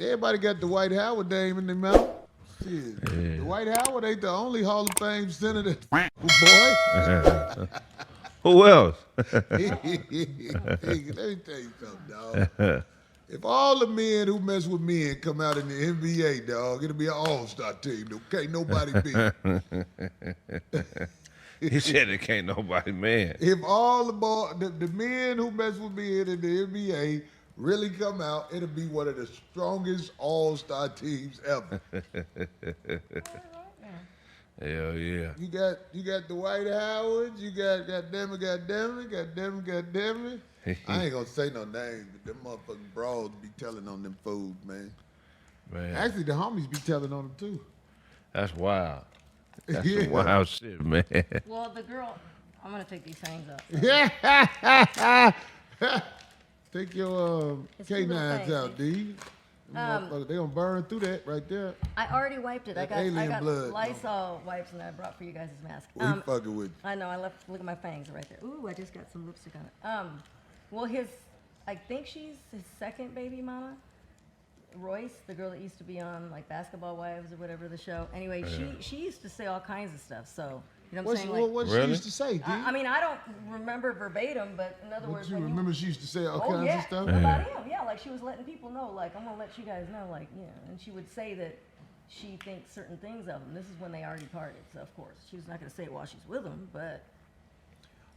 Everybody got the Dwight Howard name in their mouth. Shit. Yeah. Dwight Howard ain't the only Hall of Fame senator, boy. Who else? Let me tell you something, dog. If all the men who mess with men come out in the NBA, dog, it'll be an all-star team. Okay, nobody beat. He said it can't nobody, man. If all the men who mess with men in the NBA really come out, it'll be one of the strongest all-star teams ever. Hell yeah. You got Dwight Howard, you got goddamn it. I ain't gonna say no names, but them motherfucking broads be telling on them fools, man. Actually, the homies be telling on them too. That's wild. That's some wild shit, man. Well, the girl, I'm gonna take these things up. Yeah. Take your canines out, D. They gonna burn through that right there. I already wiped it. I got blood, Lysol wipes and I brought for you guys' mask. We fucking with you. I know. Look at my fangs right there. Ooh, I just got some lipstick on it. Well, I think she's his second baby mama, Royce, the girl that used to be on like Basketball Wives or whatever the show. Anyway, she used to say all kinds of stuff. So you know what I'm saying? What she used to say, D? I mean, I don't remember verbatim, but in other words, you remember she used to say all kinds of stuff about him. Yeah, like she was letting people know, like I'm gonna let you guys know, like and she would say that she thinks certain things of him. This is when they already parted, so of course she was not gonna say it while she's with him, but.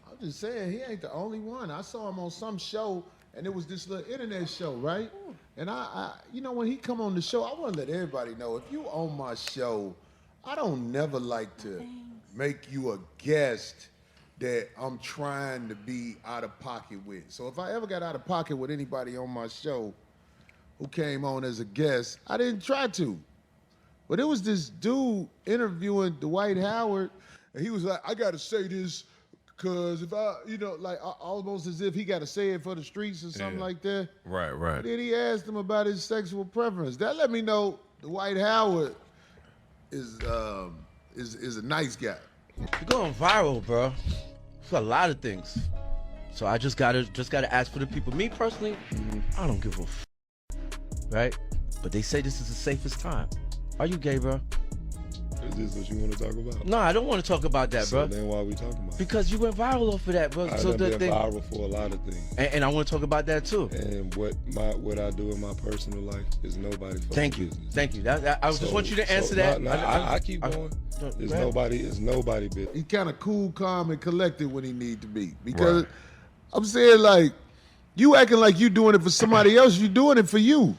I'm just saying he ain't the only one. I saw him on some show, and it was this little internet show, right? Ooh. And I when he come on the show, I want to let everybody know if you on my show, I don't never like to make you a guest that I'm trying to be out of pocket with. So if I ever got out of pocket with anybody on my show who came on as a guest, I didn't try to. But it was this dude interviewing Dwight Howard, and he was like, I got to say this because if I, like almost as if he got to say it for the streets or something like that. Right. But then he asked him about his sexual preference. That let me know Dwight Howard is a nice guy. You're going viral, bro. For a lot of things. So I just gotta ask for the people. Me personally, I don't give a right? But they say this is the safest time. Are you gay, bro? Is this what you want to talk about? No, I don't want to talk about that, bro. So then why are we talking about it? Because you went viral off of that, bro. I've been viral for a lot of things. And I want to talk about that too. And what I do in my personal life is nobody fucking Thank you. business. Thank you. I just want you to answer that. I keep going. It's nobody business. He's kind of cool, calm, and collected when he need to be. Because I'm saying, like, you acting like you doing it for somebody else, you doing it for you.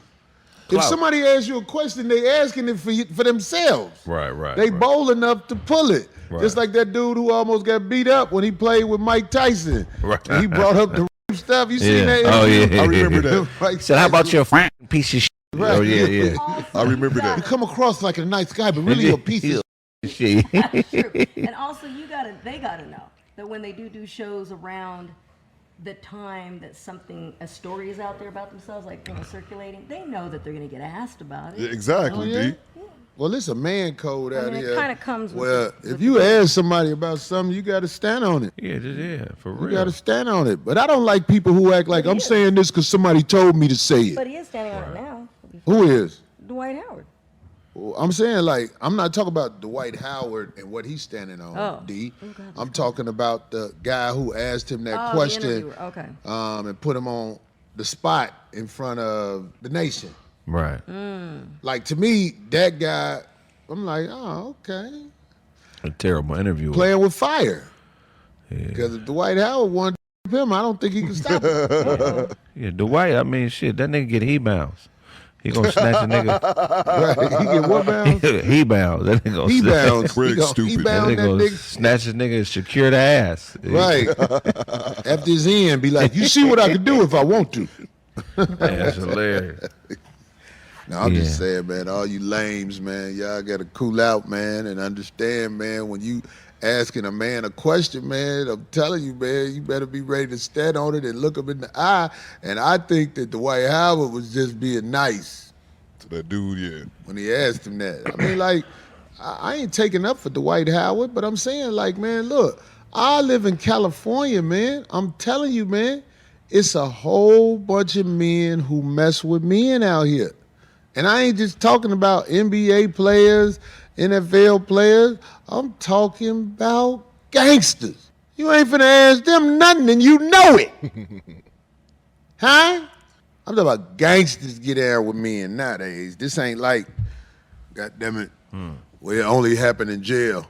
If somebody asks you a question, they asking it for themselves. Right. They bold enough to pull it. Right. Just like that dude who almost got beat up when he played with Mike Tyson. Right. And he brought up the stuff. You seen that? Oh, yeah. I remember that. Mike said, how about your piece of shit? Right. Oh, yeah. I remember that. You come across like a nice guy, but really a piece of shit. That's true. And also, they gotta know that when they do shows around the time that a story is out there about themselves, like circulating, they know that they're gonna get asked about it. Yeah, exactly, D. Yeah. Well, it's a man code out here. It kind of comes with well, if you ask somebody about something, you got to stand on it. Yeah, for real. You got to stand on it. But I don't like people who act like I'm saying this because somebody told me to say it. But he is standing on it now. Who is? Dwight Howard. Well, I'm saying, like, I'm not talking about Dwight Howard and what he's standing on, D. I'm talking about the guy who asked him that question and put him on the spot in front of the nation. Right. Like, to me, that guy, I'm like, oh, okay. A terrible interview. Playing with fire. Because if Dwight Howard wanted to him, I don't think he can stop him. Yeah, Dwight, I mean, shit, that nigga get he-bounds. He gonna snatch a nigga. Right. He get what bounds? He bounds. That nigga gonna he bounds. Craig stupid. That nigga snatch his nigga and secure the ass. Right. After his end, be like, you see what I can do if I want to. That's hilarious. No, I'm just saying, man, all you lames, man, y'all got to cool out, man, and understand, man, when you asking a man a question, man, I'm telling you, man, you better be ready to stand on it and look him in the eye. And I think that Dwight Howard was just being nice. To that dude, yeah. When he asked him that. I mean, like, I ain't taking up for Dwight Howard, but I'm saying, like, man, look, I live in California, man. I'm telling you, man, it's a whole bunch of men who mess with men out here. And I ain't just talking about NBA players, NFL players. I'm talking about gangsters. You ain't finna ask them nothing and you know it. Huh? I'm talking about gangsters get there with men nowadays. This ain't like, goddammit, well, it only happened in jail.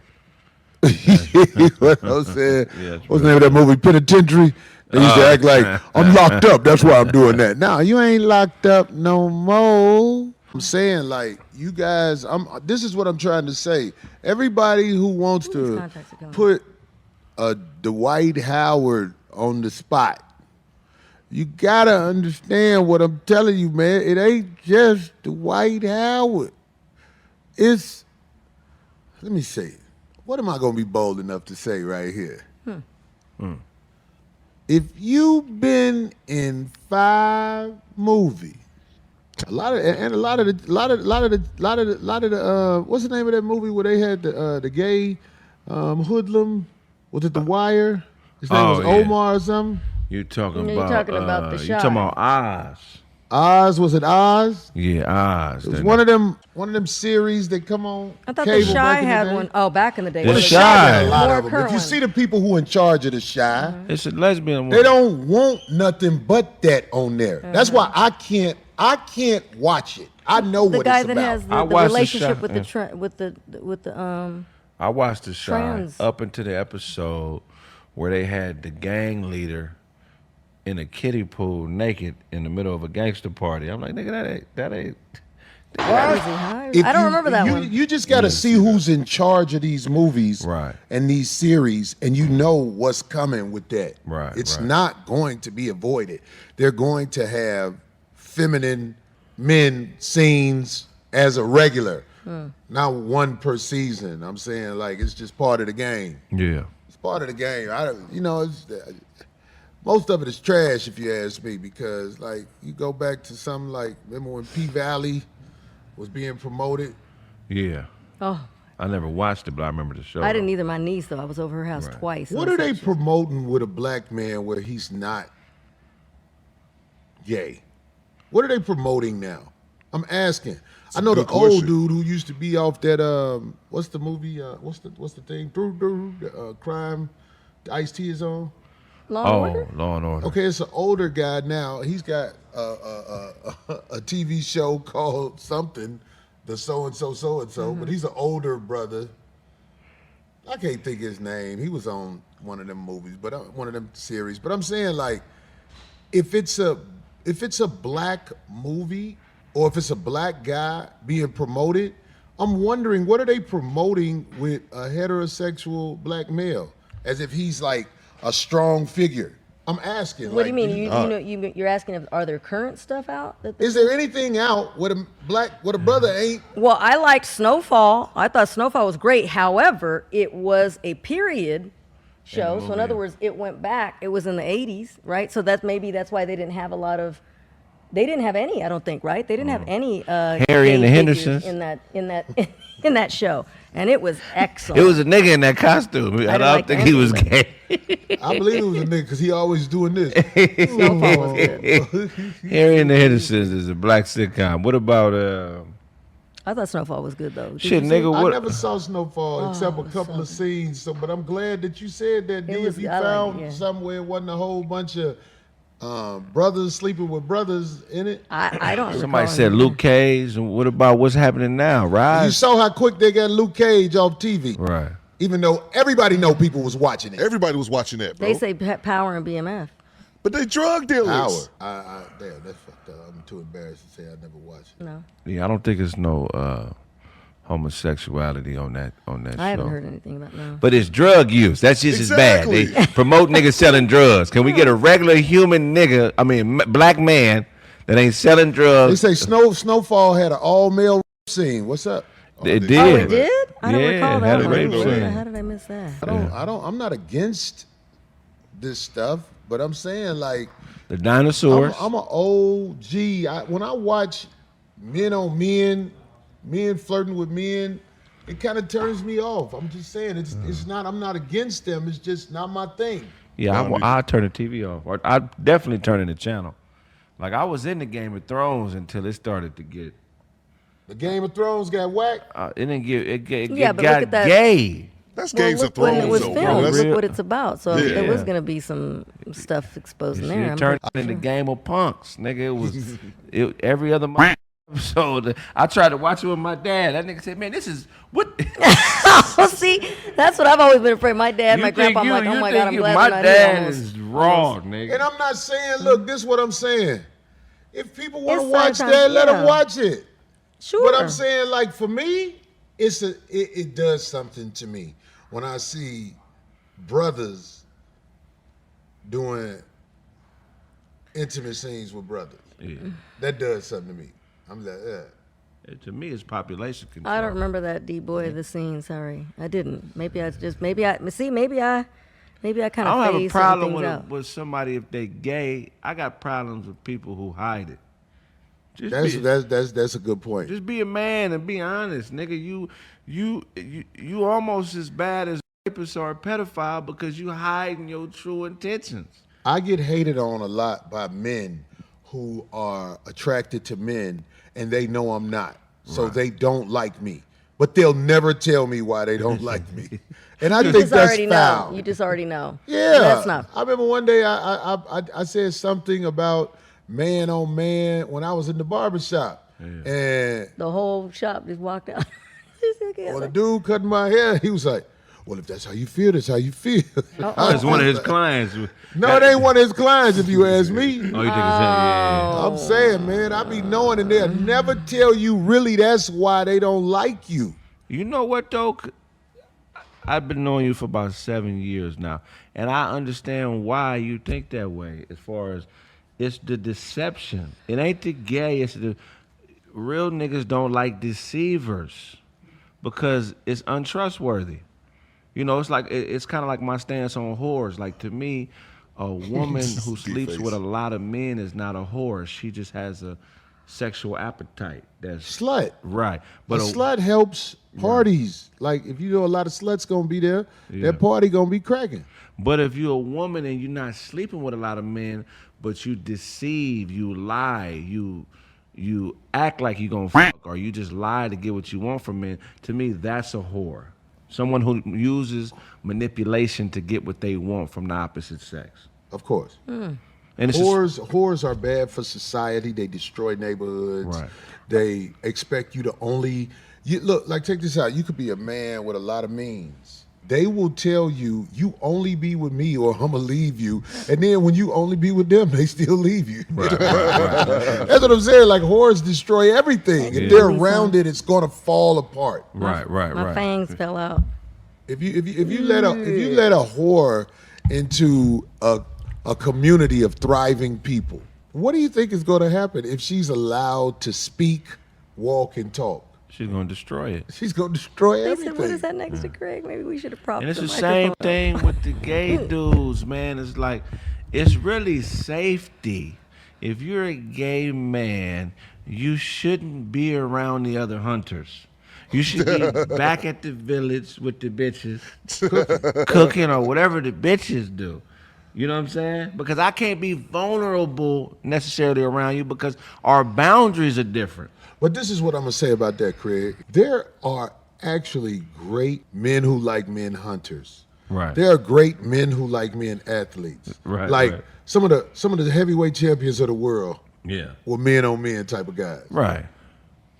What I'm saying? Yeah, What's the name of that movie, Penitentiary? They used to act like, I'm locked up, that's why I'm doing that. No, you ain't locked up no more. I'm saying, like, you guys, this is what I'm trying to say. Everybody who wants Ooh, these to contracts are coming. put a Dwight Howard on the spot, you gotta understand what I'm telling you, man. It ain't just Dwight Howard. It's, let me say it. What am I gonna be bold enough to say right here? If you've been in 5 movies, a lot of the what's the name of that movie where they had the gay hoodlum? Was it The Wire? His name was yeah. Omar or something. You talking Yeah, you're about? talking about The You talking Shy. about Oz? Oz, was it Oz? Yeah, Oz. It was one of them series that come on. I thought cable The Shy back in the had day. one. Oh, back in the day. The Well, But the Shy. Shy had a lot More of them. If current you ones. see the people who in charge of the Shy, It's a lesbian they one. don't want nothing but that on there. That's why I can't watch it. I know the what guy it's that about. has I the watched The relationship Shy, with yeah. with the I watched The Shy Trans. up until the episode where they had the gang leader in a kiddie pool naked in the middle of a gangster party. I'm like, nigga, that ain't. Was he high? If I don't you- remember that you, one. You just got to see who's in charge of these movies Right. and these series, and you know what's coming with that. Right, It's right. not going to be avoided. They're going to have feminine men scenes as a regular, not one per season. I'm saying, like, it's just part of the game. Yeah. It's part of the game. Most of it is trash, if you ask me, because, like, you go back to something like, remember when P-Valley was being promoted? Yeah. Oh, I never watched it, but I remember the show. I didn't either. My niece though. I was over her house Right. twice. What in are they sections. promoting with a black man where he's not gay? What are they promoting now? I'm asking. I know the good old question. dude who used to be off that what's the movie? What's the thing? Crime. The Ice-T is on. Law and Order? Law and Order. Okay, it's an older guy now. He's got a TV show called something, the so and so, but he's an older brother. I can't think his name. He was on one of them movies, but one of them series. But I'm saying, like, if it's a black movie or if it's a black guy being promoted, I'm wondering what are they promoting with a heterosexual black male, as if he's like a strong figure. I'm asking. What do like, you mean? You're asking if are there current stuff out? Is there anything out with a brother ain't? Well, I liked Snowfall. I thought Snowfall was great. However, it was a period show. So in other words, it went back. It was in the 80s, right? So that's why they didn't have a lot of. They didn't have any. I don't think, right? They didn't have any. Harry gay and the figures Hendersons. in that show, and it was excellent. It was a nigga in that costume. I didn't don't like think he was anything. gay. I believe it was a nigga because he always doing this. Snowfall was good. Harry and the Hendersons is a black sitcom. What about I thought Snowfall was good though. Did shit, you see it? nigga? I What? never saw Snowfall except a couple of scenes. So, but I'm glad that you said that. D, was- if you I like found it, yeah. somewhere it wasn't a whole bunch of brothers sleeping with brothers in it. I don't. Somebody recall said anything. Luke Cage. And what about what's happening now? You Rise. saw how quick they got Luke Cage off TV, Right. even though everybody know people was watching it. Everybody was watching that, bro. They say Power and BMF. but they drug dealers. Hour. Damn, that's fucked up. I'm too embarrassed to say I never watched it. No, Yeah, I don't think it's no homosexuality on that show. I haven't heard anything about no. But it's drug use. That's just as bad. Exactly. They promote niggas selling drugs. Can we get a regular human nigga, black man that ain't selling They drugs? say Snowfall had an all male scene. What's up? It they- did. Oh, it did? I don't Yeah, recall it that had a one. rape How scene. did I miss that? I'm not against this stuff, but I'm saying, like, The dinosaurs. I'm an OG. When I watch men on men flirting with men, it kind of turns me off. I'm just saying, it's not. I'm not against them. It's just not my thing. Yeah, I'll turn the TV off. Or I'll definitely turn in the channel. Like, I was in the Game of Thrones until it started to get The Game of Thrones got whacked. It didn't get it Yeah, but look got at that. gay. That's Well, Games of look when Thrones, it was though, filmed. bro. That's, Look what it's about. So Yeah. there was gonna be some stuff exposed in there. It I'm turned pretty into sure. Game of Punks, nigga. It was every other episode. I tried to watch it with my dad. That nigga said, "Man, this is what." Oh, see, that's what I've always been afraid. My dad, my grandpa, I'm like, oh my God, I'm glad my we're not dad here. is wrong, nigga. And I'm not saying, look, this is what I'm saying. If people want to It's watch sometimes- that, let them yeah. watch it. Sure. But I'm saying, like, for me, it does something to me when I see brothers doing intimate scenes with brothers. Yeah. Mm-hmm. That does something to me. I'm like, To me, it's population control. I don't remember that D-boy the scene. Sorry, I didn't. Maybe I kind I of don't have a phased problem things with, out. with somebody if they gay. I got problems with people who hide it. Just that's a good point. just be a man and be honest, nigga. You almost as bad as a rapist or a pedophile because you hiding your true intentions. I get hated on a lot by men who are attracted to men and they know I'm not. So they don't like me. But they'll never tell me why they don't like me. And I You think just that's already foul. know. You just already know. Yeah. That's not. I remember one day I said something about man on man when I was in the barbershop. And The whole shop just walked out. well, the dude cutting my hair, he was like, well, if that's how you feel, that's how you feel. That's one of his clients. No, it ain't one of his clients if you ask me. Oh, you think it's yeah. I'm saying, man, I be knowing and they'll never tell you really that's why they don't like you. You know what though? I've been knowing you for about 7 years now, and I understand why you think that way. As far as it's the deception, it ain't the gay. It's the real niggas don't like deceivers because it's untrustworthy. You know, it's like it's kind of like my stance on whores. Like to me, a woman who sleeps with a lot of men is not a whore. She just has a sexual appetite. That's Slut. right. But But a slut helps parties. Like if you know a lot of sluts gonna be there, Yeah. that party gonna be cracking. But if you're a woman and you're not sleeping with a lot of men, but you deceive, you lie, you act like you gonna fuck, or you just lie to get what you want from men, to me, that's a whore. Someone who uses manipulation to get what they want from the opposite sex. Of course. And it's just, Whores are bad for society. They destroy neighborhoods. Right. They expect you to only look, like take this out. You could be a man with a lot of means. They will tell you, you only be with me or I'm gonna leave you. And then when you only be with them, they still leave you. right. That's what I'm saying. Like whores destroy everything. If they're around it, it's gonna fall apart. right. My fangs fell out. If you let a whore into a community of thriving people, what do you think is going to happen if she's allowed to speak, walk, and talk? She's gonna destroy it. She's going to destroy They everything. said, what is that next to Craig? Maybe we should have propped And it's the microphone same up. thing with the gay dudes, man. It's like, it's really safety. If you're a gay man, you shouldn't be around the other hunters. You should be back at the village with the bitches, cooking or whatever the bitches do. You know what I'm saying? Because I can't be vulnerable necessarily around you because our boundaries are different. But this is what I'm going to say about that, Craig. There are actually great men who like men hunters. Right. There are great men who like men athletes. Right, Like right. some of the heavyweight champions of the world Yeah. were men on men type of guys. Right.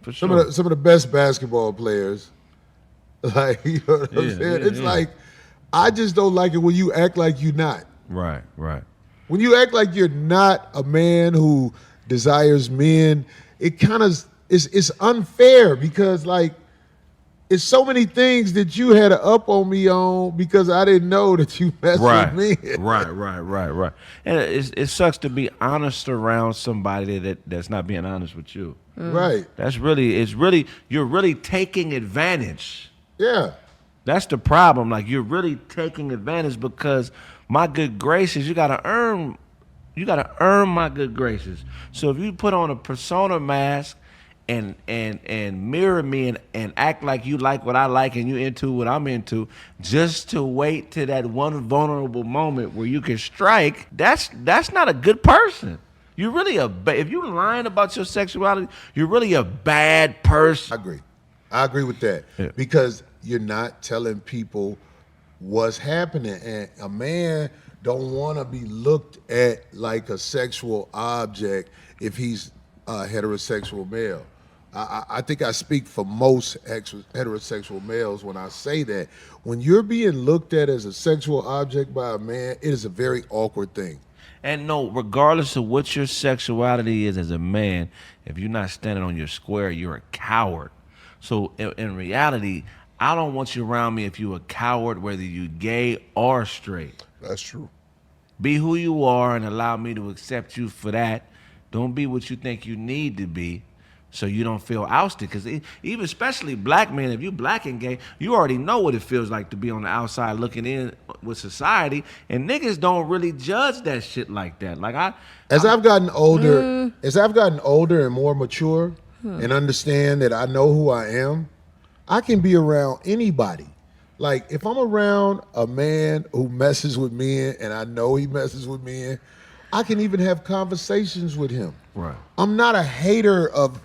For sure. Some of the best basketball players, like you know what I'm Yeah, saying? yeah, It's yeah. like I just don't like it when you act like you're not. Right. When you act like you're not a man who desires men, it kind of it's unfair because like it's so many things that you had to up on me on because I didn't know that you messed Right. with me. Right. And it sucks to be honest around somebody that's not being honest with you. Right. You're really taking advantage. Yeah. That's the problem. Like you're really taking advantage because my good graces, you gotta earn my good graces. So if you put on a persona mask and mirror me and act like you like what I like and you into what I'm into, just to wait to that one vulnerable moment where you can strike, that's not a good person. You're really if you're lying about your sexuality, you're really a bad person. I agree with that. Yeah. Because you're not telling people what's happening. And a man don't want to be looked at like a sexual object if he's a heterosexual male. I think I speak for most heterosexual males when I say that. When you're being looked at as a sexual object by a man, it is a very awkward thing. And no, regardless of what your sexuality is as a man, if you're not standing on your square, you're a coward. So in reality, I don't want you around me if you're a coward, whether you're gay or straight. That's true. Be who you are and allow me to accept you for that. Don't be what you think you need to be so you don't feel ousted. Because even especially black men, if you black and gay, you already know what it feels like to be on the outside looking in with society. And niggas don't really judge that shit like that. As I've gotten older and more mature and understand that I know who I am, I can be around anybody. Like, if I'm around a man who messes with men and I know he messes with men, I can even have conversations with him. Right. I'm not a hater of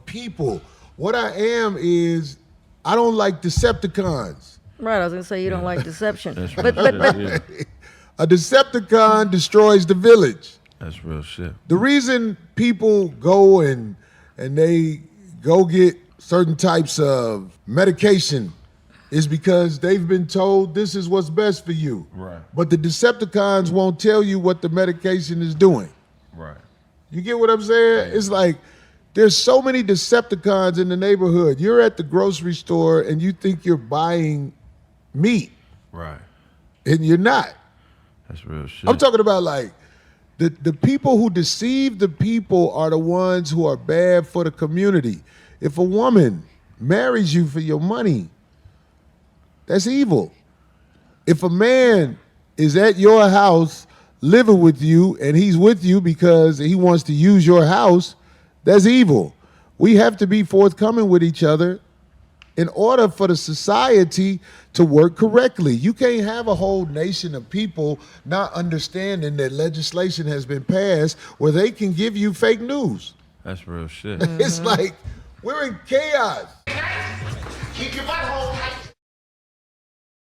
people. What I am is I don't like Decepticons. Right, I was gonna say you don't like deception. That's but real shit. Yeah. A Decepticon destroys the village. That's real shit. The reason people go and they go get certain types of medication is because they've been told this is what's best for you. Right. But the Decepticons won't tell you what the medication is doing. Right. You get what I'm saying? It's like there's so many Decepticons in the neighborhood. You're at the grocery store and you think you're buying meat. Right. And you're not. That's real shit. I'm talking about like the people who deceive the people are the ones who are bad for the community. If a woman marries you for your money, that's evil. If a man is at your house living with you and he's with you because he wants to use your house, that's evil. We have to be forthcoming with each other in order for the society to work correctly. You can't have a whole nation of people not understanding that legislation has been passed where they can give you fake news. That's real shit. It's like we're in chaos. Keep your butthole tight.